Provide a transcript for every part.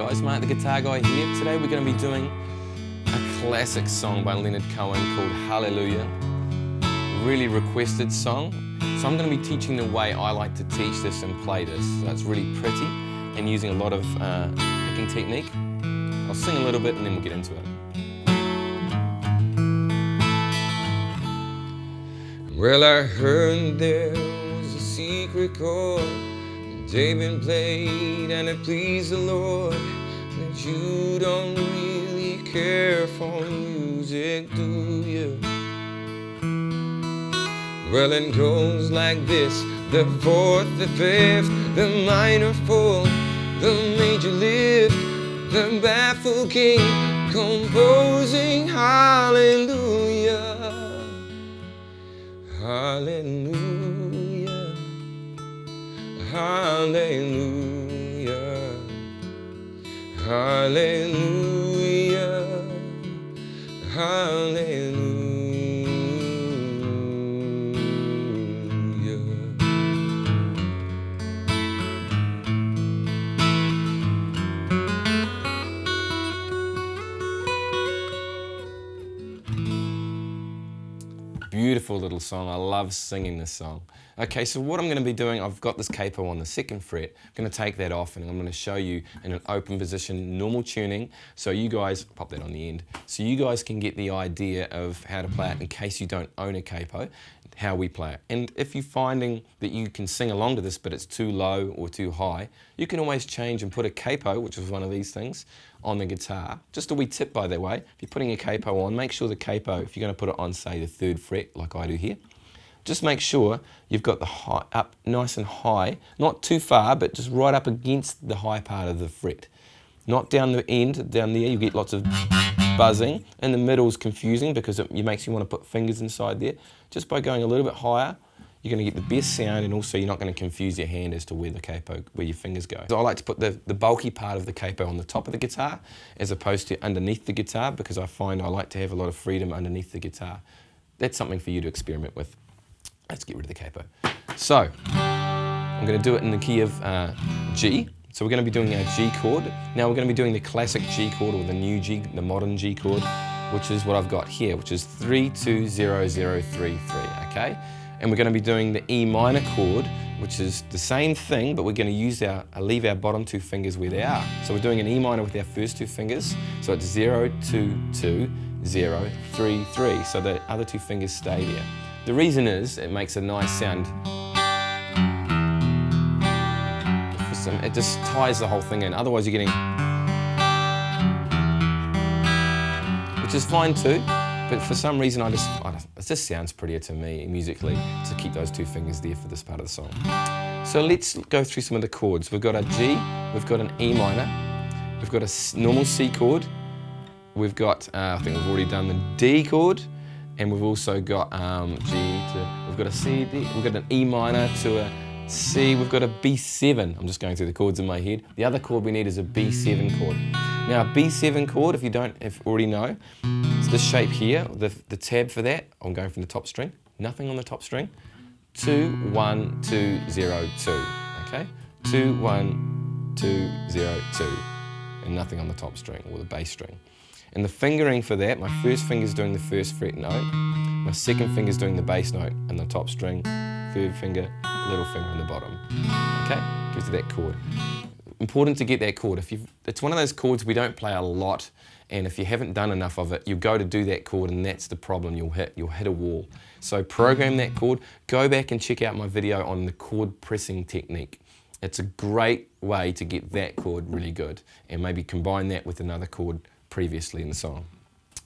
guys, Mark the Guitar Guy here. Today we're going to be doing a classic song by Leonard Cohen called Hallelujah. Really requested song. So I'm going to be teaching the way I like to teach this and play this. So it's really pretty and using a lot of picking technique. I'll sing a little bit and then we'll get into it. Well, I heard there was a secret chord David played and it pleased the Lord. That you don't really care for music, do you? Well, it goes like this: the fourth, the fifth, the minor fall, the major lift, the baffled king composing hallelujah, hallelujah, hallelujah, hallelujah, hallelujah. Beautiful little song. I love singing this song. Okay, so what I'm going to be doing, I've got this capo on the 2nd fret. I'm going to take that off and I'm going to show you in an open position, normal tuning, so you guys, pop that on the end, so you guys can get the idea of how to play it in case you don't own a capo, how we play it. And if you're finding that you can sing along to this but it's too low or too high, you can always change and put a capo, which is one of these things, on the guitar. Just a wee tip, by the way, if you're putting a capo on, make sure the capo, if you're going to put it on, say, the 3rd fret, like I do here, just make sure you've got the high up nice and high, not too far, but just right up against the high part of the fret. Not down the end, down there, you get lots of buzzing. In the middle is confusing because it makes you want to put fingers inside there. Just by going a little bit higher, you're going to get the best sound, and also you're not going to confuse your hand as to where the capo, where your fingers go. So I like to put the bulky part of the capo on the top of the guitar as opposed to underneath the guitar, because I find I like to have a lot of freedom underneath the guitar. That's something for you to experiment with. Let's get rid of the capo. So, I'm going to do it in the key of G. So we're going to be doing our G chord. Now we're going to be doing the classic G chord, or the new G, the modern G chord, which is what I've got here, which is 3-2-0-0-3-3, okay? And we're going to be doing the E minor chord, which is the same thing, but we're going to use leave our bottom 2 fingers where they are. So we're doing an E minor with our first 2 fingers. So it's 0-2-2-0-3-3. So the other 2 fingers stay there. The reason is it makes a nice sound. It just ties the whole thing in. Otherwise you're getting, which is fine too, but for some reason it just sounds prettier to me musically to keep those 2 fingers there for this part of the song. So let's go through some of the chords. We've got a G, we've got an E minor, we've got a normal C chord, we've got, I think we've already done the D chord, and we've also got we've got a C, D, we've got an E minor to a C, we've got a B7. I'm just going through the chords in my head. The other chord we need is a B7 chord. Now a B7 chord, if you already know, it's this shape here, the tab for that. I'm going from the top string, nothing on the top string. 2, 1, 2, 0, 2. Okay? 2, 1, 2, 0, 2. And nothing on the top string or the bass string. And the fingering for that, my first finger's doing the 1st fret note, my 2nd finger's doing the bass note and the top string, 3rd finger, little finger on the bottom. Okay? Gives you that chord. Important to get that chord. It's one of those chords we don't play a lot, and if you haven't done enough of it, you go to do that chord and that's the problem you'll hit a wall. So program that chord, go back and check out my video on the chord pressing technique. It's a great way to get that chord really good, and maybe combine that with another chord previously in the song.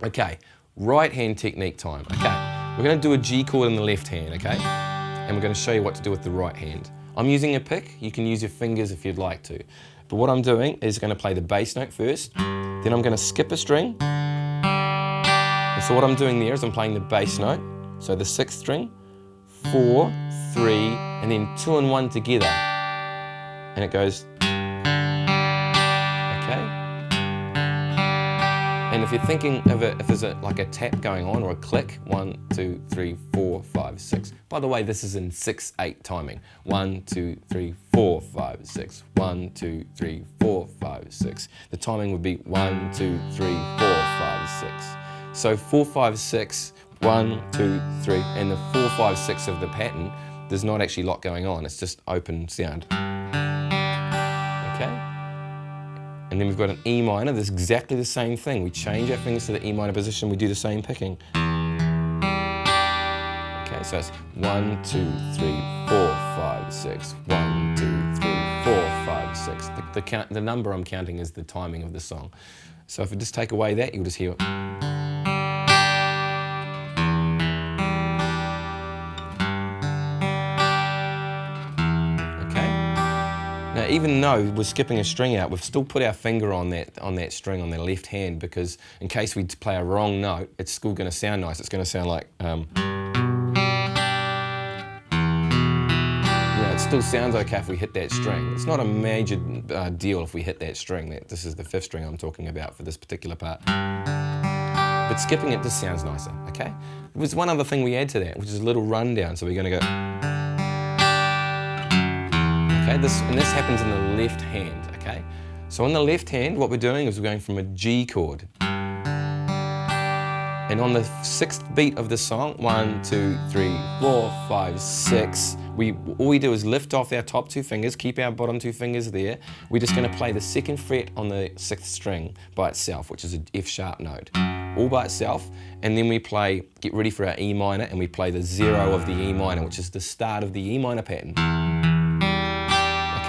Okay, right hand technique time. Okay, we're going to do a G chord in the left hand, okay? And we're going to show you what to do with the right hand. I'm using a pick, you can use your fingers if you'd like to. But what I'm doing is going to play the bass note first, then I'm going to skip a string. And so what I'm doing there is I'm playing the bass note, so the 6th string, 4, 3, and then 2 and 1 together. And it goes, okay? And if you're thinking of it, if there's like a tap going on or a click, 1, 2, 3, 4, 5, 6. By the way, this is in 6/8 timing. 1, 2, 3, 4, 5, 6. 1, 2, 3, 4, 5, 6. The timing would be 1, 2, 3, 4, 5, 6. So 4, 5, 6, 1, 2, 3, and the 4, 5, 6 of the pattern, there's not actually a lot going on. It's just open sound. Okay. And then we've got an E minor, that's exactly the same thing. We change our fingers to the E minor position, we do the same picking. Okay, so it's 1, 2, 3, 4, 5, 6. 1, 2, 3, 4, 5, 6. The number I'm counting is the timing of the song. So if we just take away that, you'll just hear it. Now, even though we're skipping a string out, we've still put our finger on that string on the left hand, because in case we play a wrong note, it's still going to sound nice. It's going to sound like, it still sounds okay if we hit that string. It's not a major deal if we hit that string. This is the 5th string I'm talking about for this particular part. But skipping it just sounds nicer, okay? There's one other thing we add to that, which is a little rundown. So we're going to go. Okay, this happens in the left hand, okay? So on the left hand, what we're doing is we're going from a G chord. And on the 6th beat of the song, 1, 2, 3, 4, 5, 6, all we do is lift off our top 2 fingers, keep our bottom 2 fingers there. We're just going to play the 2nd fret on the 6th string by itself, which is an F sharp note, all by itself. And then we play, get ready for our E minor, and we play the 0 of the E minor, which is the start of the E minor pattern.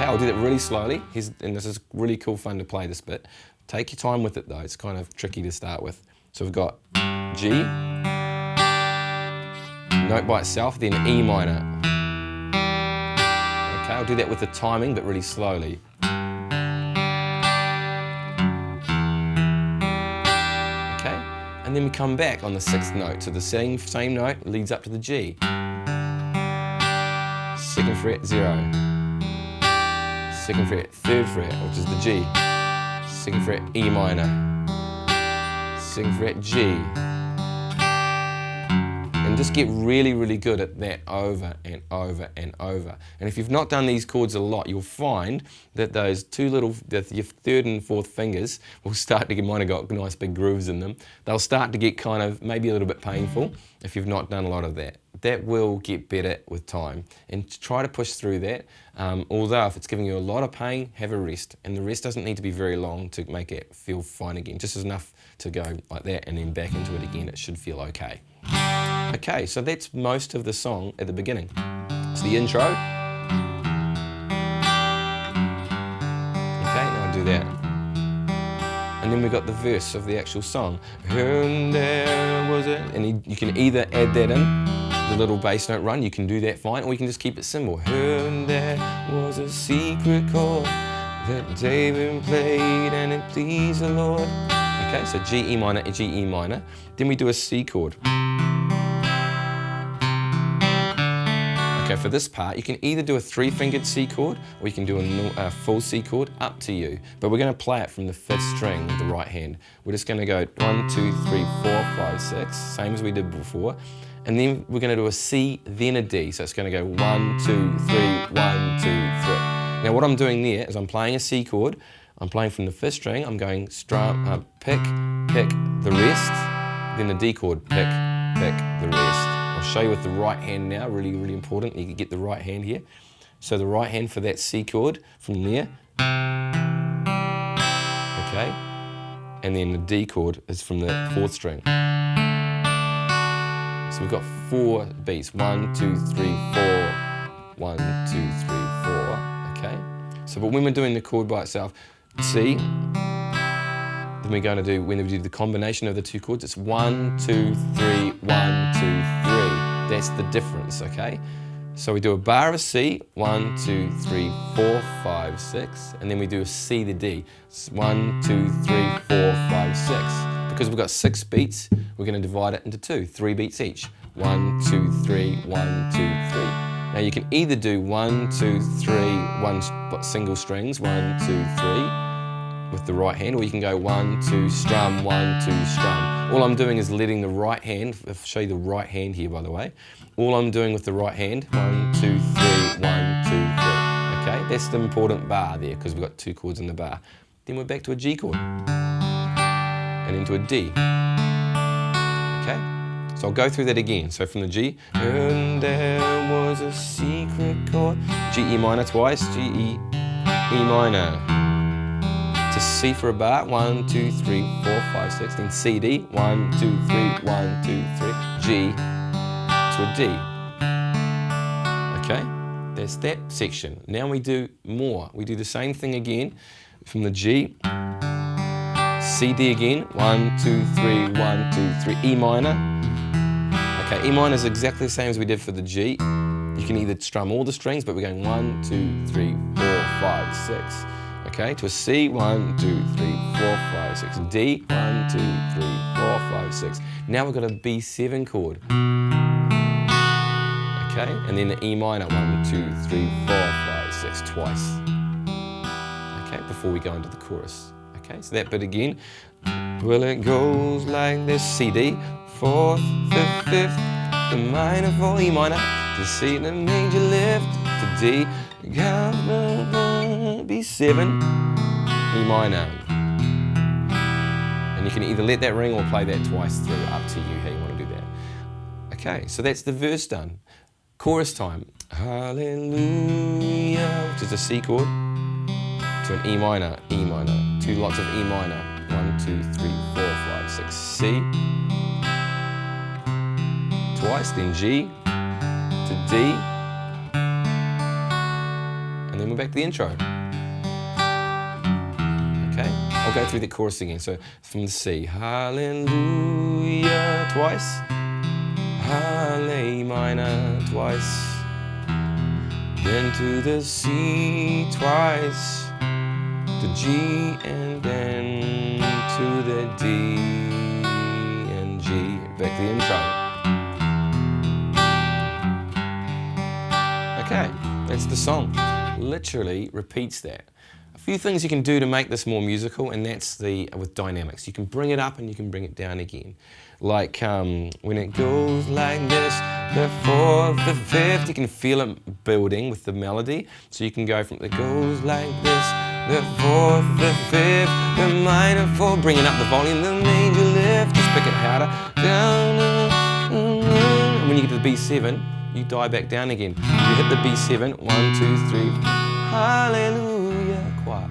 Okay, I'll do that really slowly, and this is really cool fun to play this bit. Take your time with it though, it's kind of tricky to start with. So we've got G, note by itself, then E minor. Okay, I'll do that with the timing, but really slowly. Okay, and then we come back on the 6th note, so the same note leads up to the G. 2nd fret, 0. 2nd fret, 3rd fret, which is the G. 2nd fret, E minor. 2nd fret, G. And just get really, really good at that over and over and over. And if you've not done these chords a lot, you'll find that those your 3rd and 4th fingers will start to get, mine have got nice big grooves in them. They'll start to get kind of maybe a little bit painful if you've not done a lot of that. That will get better with time, and try to push through that. Although if it's giving you a lot of pain, have a rest, and the rest doesn't need to be very long to make it feel fine again. Just enough to go like that and then back into it again. It should feel okay. Okay, so that's most of the song at the beginning. It's the intro. Okay, now I'll do that. And then we've got the verse of the actual song. And there was it. And you can either add that in, the little bass note run, you can do that fine, or you can just keep it simple. And there was a secret chord that David played and it pleased the Lord. Okay, so G, E minor, G, E minor. Then we do a C chord. Okay, for this part, you can either do a 3-fingered C chord, or you can do a full C chord, up to you. But we're going to play it from the 5th string with the right hand. We're just going to go 1, 2, 3, 4, 5, 6, same as we did before. And then we're going to do a C, then a D. So it's going to go 1, 2, 3, 1, 2, 3. Now what I'm doing there is I'm playing a C chord. I'm playing from the 5th string. I'm going strum, pick, the rest, then the D chord, pick, the rest. I'll show you with the right hand now, really, really important. You can get the right hand here. So the right hand for that C chord from there. Okay. And then the D chord is from the 4th string. So we've got 4 beats. 1, 2, 3, 4. 1, 2, 3, 4. Okay. So, but when we're doing the chord by itself, C, then we're going to do, when we do the combination of the 2 chords, it's 1, 2, 3, 1, 2, 3. That's the difference, okay? So we do a bar of a C, 1, 2, 3, 4, 5, 6, and then we do a C to D. It's 1, 2, 3, 4, 5, 6. Because we've got 6 beats, we're going to divide it into 2, 3 beats each. 1, 2, 3, 1, 2, 3. Now you can either do 1, 2, 3, one single strings, 1, 2, 3. with the right hand, or you can go 1, 2, strum, 1, 2, strum. All I'm doing is letting the right hand, I'll show you the right hand here by the way. All I'm doing with the right hand, 1, 2, 3, 1, 2, 3. Okay, that's the important bar there because we've got 2 chords in the bar. Then we're back to a G chord and into a D. Okay, so I'll go through that again. So from the G, and there was a secret chord, G, E minor twice, G, E, E minor. To C for a bar, 1, 2, 3, 4, 5, 6, then C, D, 1, 2, 3, 1, 2, 3, G, to a D. Okay, that's that section. Now we do more. We do the same thing again from the G, C, D again, 1, 2, 3, 1, 2, 3, E minor. Okay, E minor is exactly the same as we did for the G. You can either strum all the strings, but we're going 1, 2, 3, 4, 5, 6. Okay, to a C, 1, 2, 3, 4, 5, 6. D, 1, 2, 3, 4, 5, 6. Now we've got a B7 chord. Okay, and then the E minor, 1, 2, 3, 4, 5, 6, twice. Okay, before we go into the chorus. Okay, so that bit again. Well, it goes like this: C, D, 4th, 5th, 5th, the minor for E minor, to C, the major lift, to D, B7, E minor. And you can either let that ring or play that twice through, up to you how you want to do that. Okay, so that's the verse done. Chorus time. Hallelujah, which is a C chord, to an E minor, 2 lots of E minor, 1, 2, 3, 4, 5, 6, C, twice, then G, to D, and then we're back to the intro. Okay, I'll go through the chorus again. So from the C, hallelujah, twice, Hallelujah minor, twice, then to the C, twice, to G, and then to the D and G, back to the intro. Okay, that's the song. Literally repeats that. A few things you can do to make this more musical, and that's with dynamics. You can bring it up and you can bring it down again. Like when it goes like this, the 4th, the 5th, you can feel it building with the melody. So you can go from it goes like this, the 4th, the 5th, the minor 4, bringing up the volume, the major lift, just pick it harder, down, and when you get to the B7, you die back down again. You hit the B7, 1, 2, 3, hallelujah, quiet.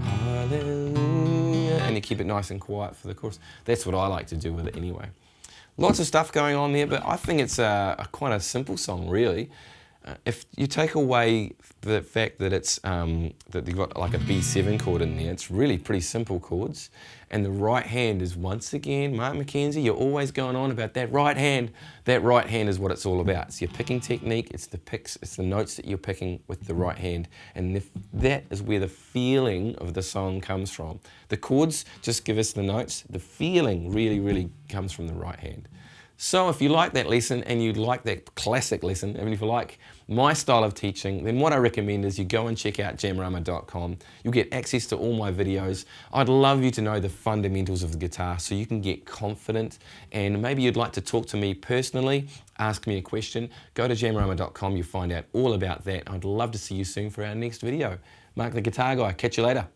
Hallelujah, and you keep it nice and quiet for the chorus. That's what I like to do with it anyway. Lots of stuff going on there, but I think it's quite a simple song, really. If you take away the fact that it's that you've got like a B7 chord in there, it's really pretty simple chords. And the right hand is, once again, Mark McKenzie, you're always going on about that right hand. That right hand is what it's all about. It's your picking technique, it's the picks, it's the notes that you're picking with the right hand. And that is where the feeling of the song comes from. The chords just give us the notes. The feeling really, really comes from the right hand. So if you like that lesson and you like that classic lesson, and if you like my style of teaching, then what I recommend is you go and check out JAMORAMA.com. You'll get access to all my videos. I'd love you to know the fundamentals of the guitar so you can get confident, and maybe you'd like to talk to me personally, ask me a question. Go to JAMORAMA.com, you'll find out all about that. I'd love to see you soon for our next video. Mark the Guitar Guy, catch you later.